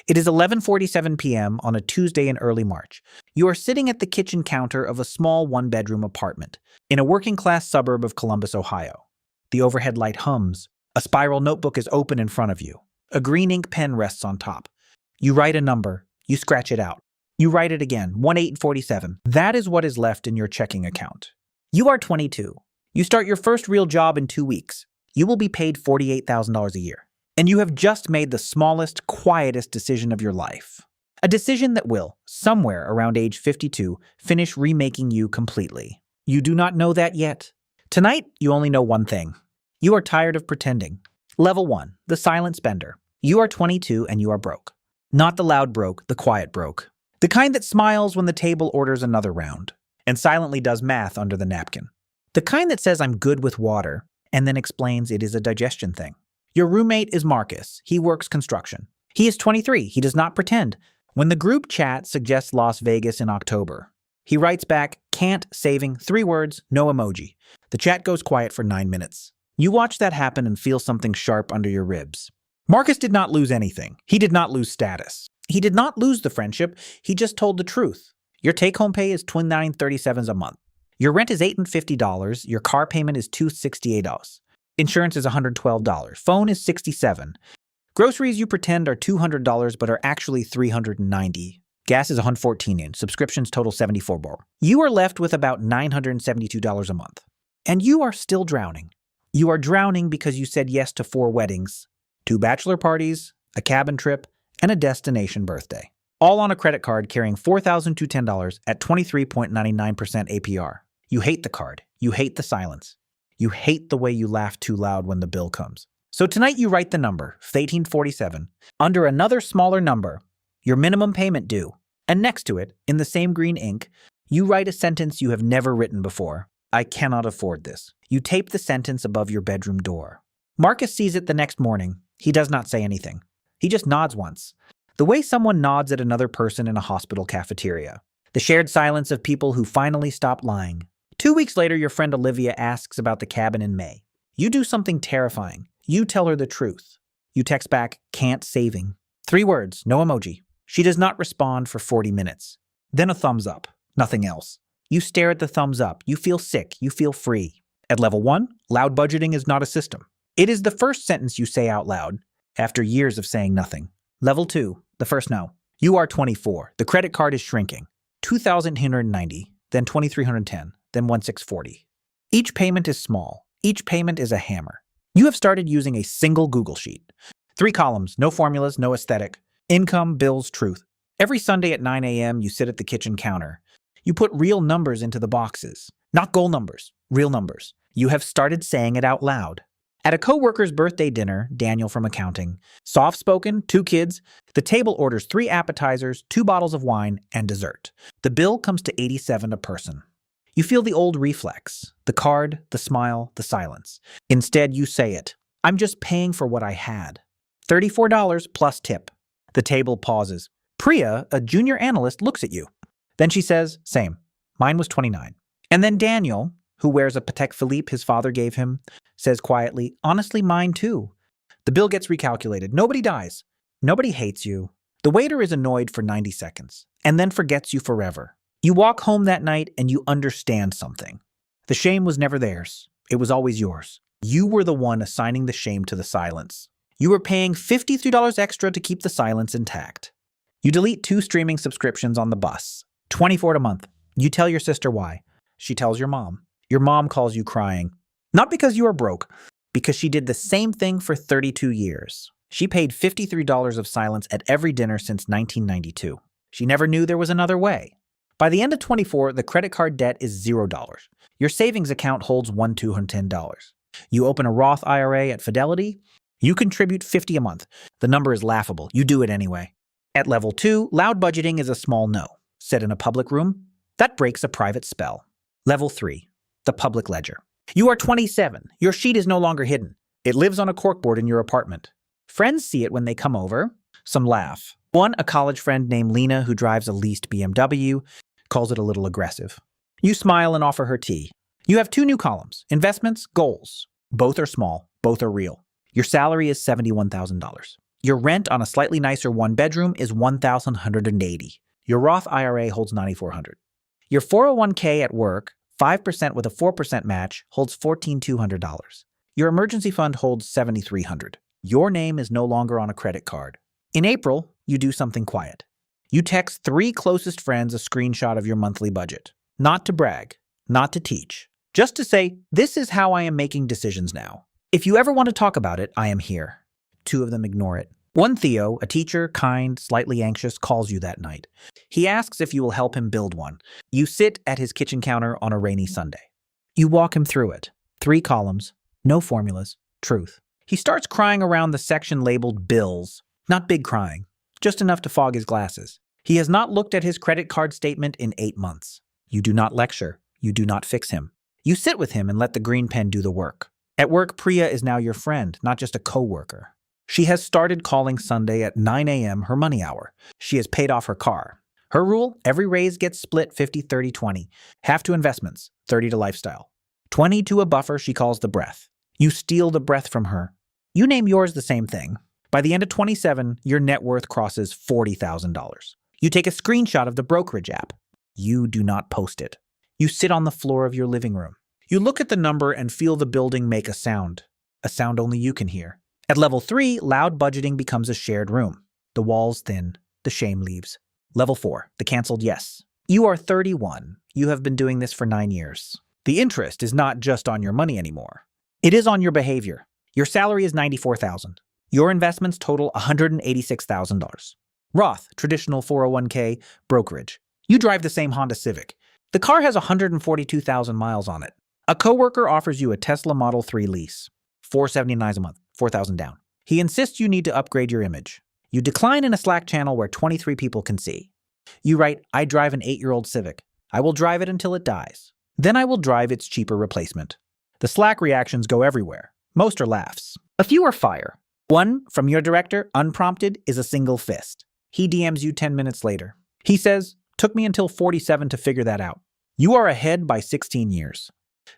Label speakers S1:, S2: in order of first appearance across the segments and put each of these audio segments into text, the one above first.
S1: It is 11:47 p.m. on a Tuesday in early March. You are sitting at the kitchen counter of a small one-bedroom apartment in a working-class suburb of Columbus, Ohio. The overhead light hums. A spiral notebook is open in front of you. A green ink pen rests on top. You write a number. You scratch it out. You write it again, 1847. That is what is left in your checking account. You are 22. You start your first real job in 2 weeks. You will be paid $48,000 a year. And you have just made the smallest, quietest decision of your life. A decision that will, somewhere around age 52, finish remaking you completely. You do not know that yet. Tonight, you only know one thing. You are tired of pretending. Level 1, the silent spender. You are 22 and you are broke. Not the loud broke, the quiet broke. The kind that smiles when the table orders another round, and silently does math under the napkin. The kind that says I'm good with water, and then explains it is a digestion thing. Your roommate is Marcus. He works construction. He is 23. He does not pretend. When the group chat suggests Las Vegas in October, he writes back, can't, saving, 3 words, no emoji. The chat goes quiet for 9 minutes. You watch that happen and feel something sharp under your ribs. Marcus did not lose anything. He did not lose status. He did not lose the friendship. He just told the truth. Your take-home pay is $29.37 a month. Your rent is $850. Your car payment is $268. Insurance is $112. Phone is $67. Groceries you pretend are $200 but are actually $390. Gas is $114. Subscriptions total $74. You are left with about $972 a month. And you are still drowning. You are drowning because you said yes to 4 weddings, 2 bachelor parties, a cabin trip, and a destination birthday. All on a credit card carrying $4,210 at 23.99% APR. You hate the card. You hate the silence. You hate the way you laugh too loud when the bill comes. So tonight you write the number, 1847, under another smaller number, your minimum payment due, and next to it, in the same green ink, you write a sentence you have never written before. I cannot afford this. You tape the sentence above your bedroom door. Marcus sees it the next morning. He does not say anything. He just nods once. The way someone nods at another person in a hospital cafeteria. The shared silence of people who finally stop lying. 2 weeks later, your friend Olivia asks about the cabin in May. You do something terrifying. You tell her the truth. You text back, can't, saving. 3 words, no emoji. She does not respond for 40 minutes. Then a thumbs up, nothing else. You stare at the thumbs up. You feel sick. You feel free. At level 1, loud budgeting is not a system. It is the first sentence you say out loud after years of saying nothing. Level 2, the first no. You are 24. The credit card is shrinking. $2,890, then $2,310. Then 1,640. Each payment is small. Each payment is a hammer. You have started using a single Google Sheet. 3 columns, no formulas, no aesthetic. Income, bills, truth. Every Sunday at 9 a.m., you sit at the kitchen counter. You put real numbers into the boxes. Not goal numbers, real numbers. You have started saying it out loud. At a coworker's birthday dinner, Daniel from accounting, soft-spoken, 2 kids, the table orders 3 appetizers, 2 bottles of wine, and dessert. The bill comes to $87 a person. You feel the old reflex, the card, the smile, the silence. Instead, you say it. I'm just paying for what I had. $34 plus tip. The table pauses. Priya, a junior analyst, looks at you. Then she says, same. Mine was $29. And then Daniel, who wears a Patek Philippe his father gave him, says quietly, honestly, mine too. The bill gets recalculated. Nobody dies. Nobody hates you. The waiter is annoyed for 90 seconds and then forgets you forever. You walk home that night and you understand something. The shame was never theirs. It was always yours. You were the one assigning the shame to the silence. You were paying $53 extra to keep the silence intact. You delete 2 streaming subscriptions on the bus. $24 a month. You tell your sister why. She tells your mom. Your mom calls you crying. Not because you are broke, because she did the same thing for 32 years. She paid $53 of silence at every dinner since 1992. She never knew there was another way. By the end of 24, the credit card debt is $0. Your savings account holds $1,210. You open a Roth IRA at Fidelity. You contribute $50 a month. The number is laughable. You do it anyway. At level 2, loud budgeting is a small no. Said in a public room, that breaks a private spell. Level 3, the public ledger. You are 27. Your sheet is no longer hidden. It lives on a corkboard in your apartment. Friends see it when they come over. Some laugh. One, a college friend named Lena who drives a leased BMW, calls it a little aggressive. You smile and offer her tea. You have 2 new columns, investments, goals. Both are small, both are real. Your salary is $71,000. Your rent on a slightly nicer one-bedroom is $1,180. Your Roth IRA holds $9,400. Your 401k at work, 5% with a 4% match, holds $14,200. Your emergency fund holds $7,300. Your name is no longer on a credit card. In April, you do something quiet. You text 3 closest friends a screenshot of your monthly budget. Not to brag, not to teach, just to say, this is how I am making decisions now. If you ever want to talk about it, I am here. 2 of them ignore it. One Theo, a teacher, kind, slightly anxious, calls you that night. He asks if you will help him build one. You sit at his kitchen counter on a rainy Sunday. You walk him through it. 3 columns, no formulas, truth. He starts crying around the section labeled bills. Not big crying, just enough to fog his glasses. He has not looked at his credit card statement in 8 months. You do not lecture. You do not fix him. You sit with him and let the green pen do the work. At work, Priya is now your friend, not just a co-worker. She has started calling Sunday at 9 a.m. her money hour. She has paid off her car. Her rule, every raise gets split 50-30-20. Half to investments, 30 to lifestyle. 20 to a buffer she calls the breath. You steal the breath from her. You name yours the same thing. By the end of 27, your net worth crosses $40,000. You take a screenshot of the brokerage app. You do not post it. You sit on the floor of your living room. You look at the number and feel the building make a sound only you can hear. At level 3, loud budgeting becomes a shared room. The walls thin, the shame leaves. Level 4, the canceled yes. You are 31. You have been doing this for 9 years. The interest is not just on your money anymore. It is on your behavior. Your salary is $94,000. Your investments total $186,000. Roth, traditional 401k, brokerage. You drive the same Honda Civic. The car has 142,000 miles on it. A coworker offers you a Tesla Model 3 lease. $479 a month, $4,000 down. He insists you need to upgrade your image. You decline in a Slack channel where 23 people can see. You write, I drive an 8-year-old Civic. I will drive it until it dies. Then I will drive its cheaper replacement. The Slack reactions go everywhere. Most are laughs. A few are fire. One, from your director, unprompted, is a single fist. He DMs you 10 minutes later. He says, took me until 47 to figure that out. You are ahead by 16 years.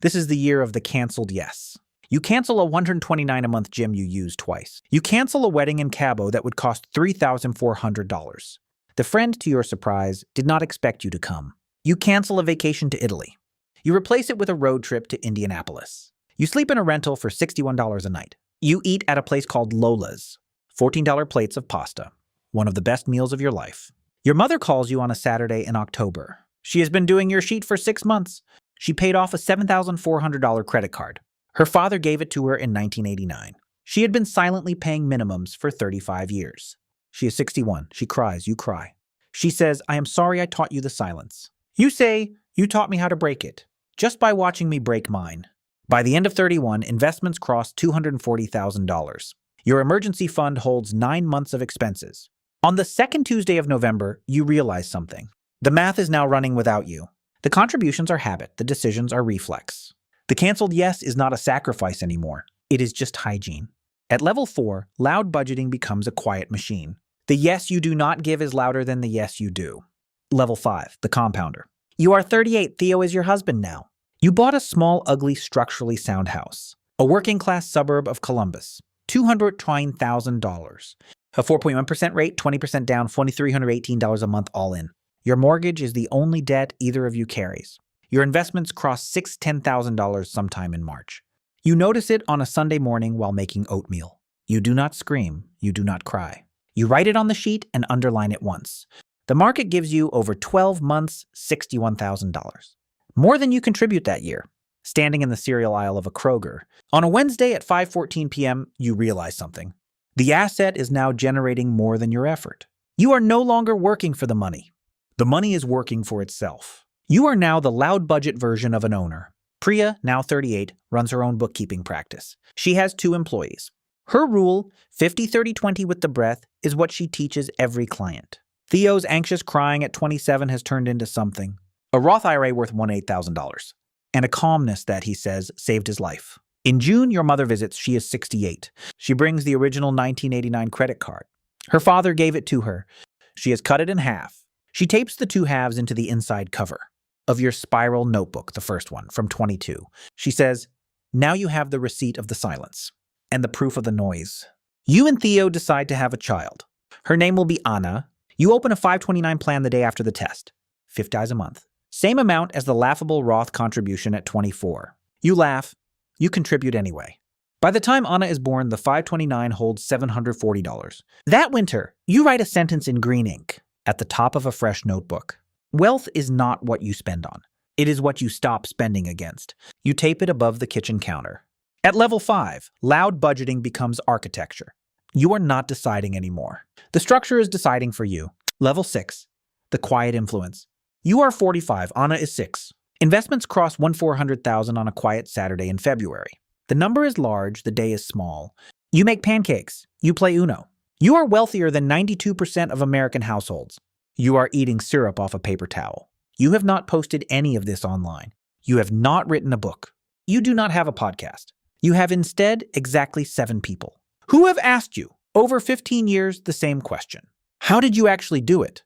S1: This is the year of the canceled yes. You cancel a $129 a month gym you use twice. You cancel a wedding in Cabo that would cost $3,400. The friend, to your surprise, did not expect you to come. You cancel a vacation to Italy. You replace it with a road trip to Indianapolis. You sleep in a rental for $61 a night. You eat at a place called Lola's. $14 plates of pasta. One of the best meals of your life. Your mother calls you on a Saturday in October. She has been doing your sheet for 6 months. She paid off a $7,400 credit card. Her father gave it to her in 1989. She had been silently paying minimums for 35 years. She is 61. She cries. You cry. She says, I am sorry I taught you the silence. You say, you taught me how to break it, just by watching me break mine. By the end of 31, investments crossed $240,000. Your emergency fund holds 9 months of expenses. On the second Tuesday of November, you realize something. The math is now running without you. The contributions are habit. The decisions are reflex. The canceled yes is not a sacrifice anymore. It is just hygiene. At level 4, loud budgeting becomes a quiet machine. The yes you do not give is louder than the yes you do. Level 5, the compounder. You are 38. Theo is your husband now. You bought a small, ugly, structurally sound house. A working-class suburb of Columbus. $209,000. A 4.1% rate, 20% down, $2,318 a month all in. Your mortgage is the only debt either of you carries. Your investments cross $10,000 sometime in March. You notice it on a Sunday morning while making oatmeal. You do not scream. You do not cry. You write it on the sheet and underline it once. The market gives you over 12 months, $61,000. More than you contribute that year. Standing in the cereal aisle of a Kroger. On a Wednesday at 5:14 p.m., you realize something. The asset is now generating more than your effort. You are no longer working for the money. The money is working for itself. You are now the loud budget version of an owner. Priya, now 38, runs her own bookkeeping practice. She has 2 employees. Her rule, 50-30-20 with the breath, is what she teaches every client. Theo's anxious crying at 27 has turned into something. A Roth IRA worth $18,000. And a calmness that, he says, saved his life. In June, your mother visits. She is 68. She brings the original 1989 credit card. Her father gave it to her. She has cut it in half. She tapes the 2 halves into the inside cover of your spiral notebook, the first one, from 22. She says, now you have the receipt of the silence and the proof of the noise. You and Theo decide to have a child. Her name will be Anna. You open a 529 plan the day after the test. $50 a month. Same amount as the laughable Roth contribution at 24. You laugh. You contribute anyway. By the time Anna is born, the 529 holds $740. That winter, you write a sentence in green ink at the top of a fresh notebook. Wealth is not what you spend on. It is what you stop spending against. You tape it above the kitchen counter. At level 5, loud budgeting becomes architecture. You are not deciding anymore. The structure is deciding for you. Level 6, the quiet influence. You are 45, Anna is 6. Investments cross 400,000 on a quiet Saturday in February. The number is large, the day is small. You make pancakes. You play Uno. You are wealthier than 92% of American households. You are eating syrup off a paper towel. You have not posted any of this online. You have not written a book. You do not have a podcast. You have instead exactly 7 people who have asked you over 15 years the same question. How did you actually do it?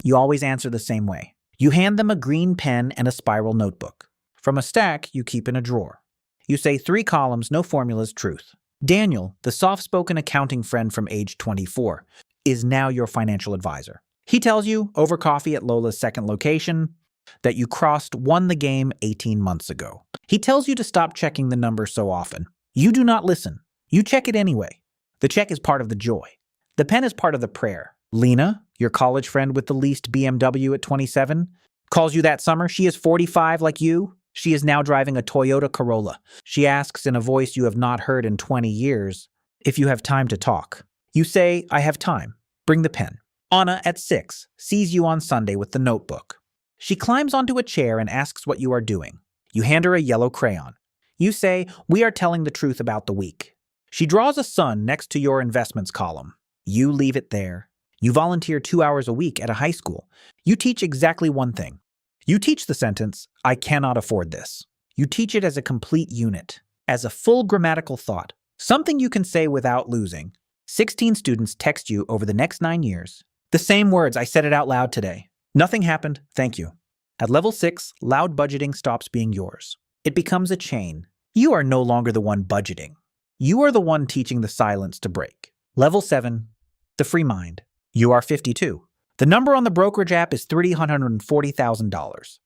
S1: You always answer the same way. You hand them a green pen and a spiral notebook. From a stack you keep in a drawer. You say 3 columns, no formulas, truth. Daniel, the soft-spoken accounting friend from age 24, is now your financial advisor. He tells you, over coffee at Lola's second location, that you won the game 18 months ago. He tells you to stop checking the number so often. You do not listen. You check it anyway. The check is part of the joy. The pen is part of the prayer. Lena, your college friend with the leased BMW at 27, calls you that summer. She is 45 like you. She is now driving a Toyota Corolla. She asks in a voice you have not heard in 20 years, if you have time to talk. You say, I have time. Bring the pen. Anna, at 6, sees you on Sunday with the notebook. She climbs onto a chair and asks what you are doing. You hand her a yellow crayon. You say, we are telling the truth about the week. She draws a sun next to your investments column. You leave it there. You volunteer 2 hours a week at a high school. You teach exactly one thing. You teach the sentence, I cannot afford this. You teach it as a complete unit, as a full grammatical thought, something you can say without losing. 16 students text you over the next 9 years. The same words, I said it out loud today. Nothing happened, thank you. At level 6, loud budgeting stops being yours. It becomes a chain. You are no longer the one budgeting. You are the one teaching the silence to break. Level 7, the free mind. You are 52. The number on the brokerage app is $340,000.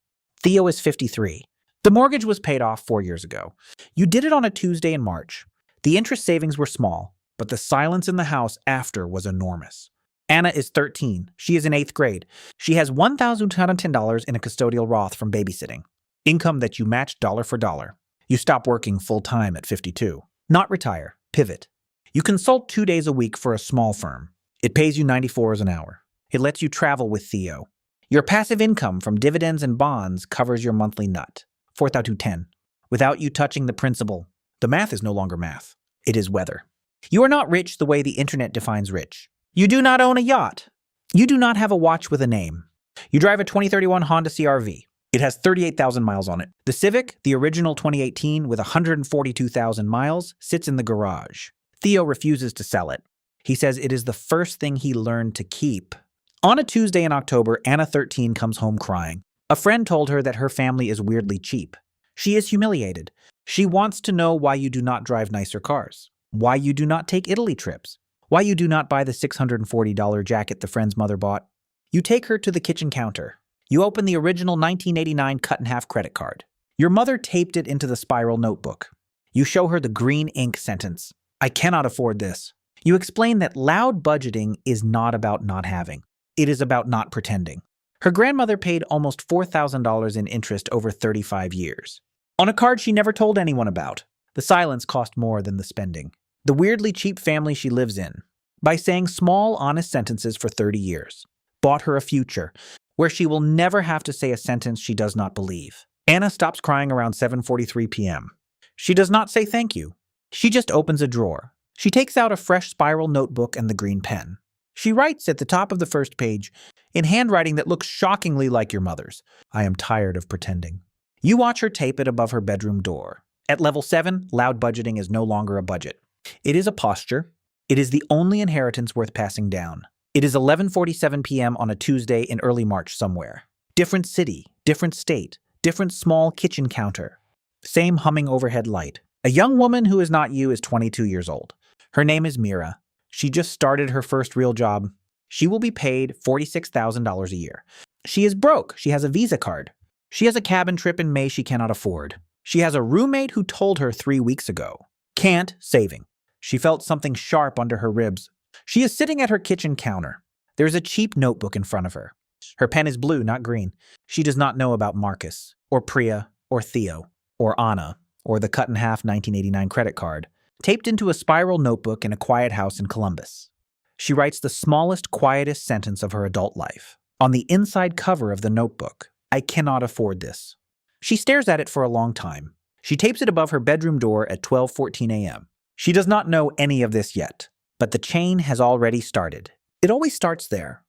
S1: Theo is 53. The mortgage was paid off 4 years ago. You did it on a Tuesday in March. The interest savings were small, but the silence in the house after was enormous. Anna is 13. She is in 8th grade. She has $1,210 in a custodial Roth from babysitting. Income that you match dollar for dollar. You stop working full-time at 52. Not retire. Pivot. You consult 2 days a week for a small firm. It pays you $94 an hour. It lets you travel with Theo. Your passive income from dividends and bonds covers your monthly nut, $4,210, without you touching the principal. The math is no longer math. It is weather. You are not rich the way the internet defines rich. You do not own a yacht. You do not have a watch with a name. You drive a 2031 Honda CR-V. It has 38,000 miles on it. The Civic, the original 2018 with 142,000 miles, sits in the garage. Theo refuses to sell it. He says it is the first thing he learned to keep. On a Tuesday in October, Anna, 13, comes home crying. A friend told her that her family is weirdly cheap. She is humiliated. She wants to know why you do not drive nicer cars, why you do not take Italy trips, why you do not buy the $640 jacket the friend's mother bought. You take her to the kitchen counter. You open the original 1989 cut-in-half credit card. Your mother taped it into the spiral notebook. You show her the green ink sentence, I cannot afford this. You explain that loud budgeting is not about not having. It is about not pretending. Her grandmother paid almost $4,000 in interest over 35 years. On a card she never told anyone about. The silence cost more than the spending. The weirdly cheap family she lives in, by saying small, honest sentences for 30 years, bought her a future where she will never have to say a sentence she does not believe. Anna stops crying around 7:43 p.m. She does not say thank you. She just opens a drawer. She takes out a fresh spiral notebook and the green pen. She writes at the top of the first page, in handwriting that looks shockingly like your mother's, I am tired of pretending. You watch her tape it above her bedroom door. At level 7, loud budgeting is no longer a budget. It is a posture. It is the only inheritance worth passing down. It is 11:47 p.m. on a Tuesday in early March somewhere. Different city, different state, different small kitchen counter. Same humming overhead light. A young woman who is not you is 22 years old. Her name is Mira. She just started her first real job. She will be paid $46,000 a year. She is broke. She has a Visa card. She has a cabin trip in May she cannot afford. She has a roommate who told her 3 weeks ago. Can't saving. She felt something sharp under her ribs. She is sitting at her kitchen counter. There is a cheap notebook in front of her. Her pen is blue, not green. She does not know about Marcus, or Priya, or Theo, or Anna, or the cut-in-half 1989 credit card, taped into a spiral notebook in a quiet house in Columbus. She writes the smallest, quietest sentence of her adult life. On the inside cover of the notebook, I cannot afford this. She stares at it for a long time. She tapes it above her bedroom door at 12:14 a.m. She does not know any of this yet, but the chain has already started. It always starts there,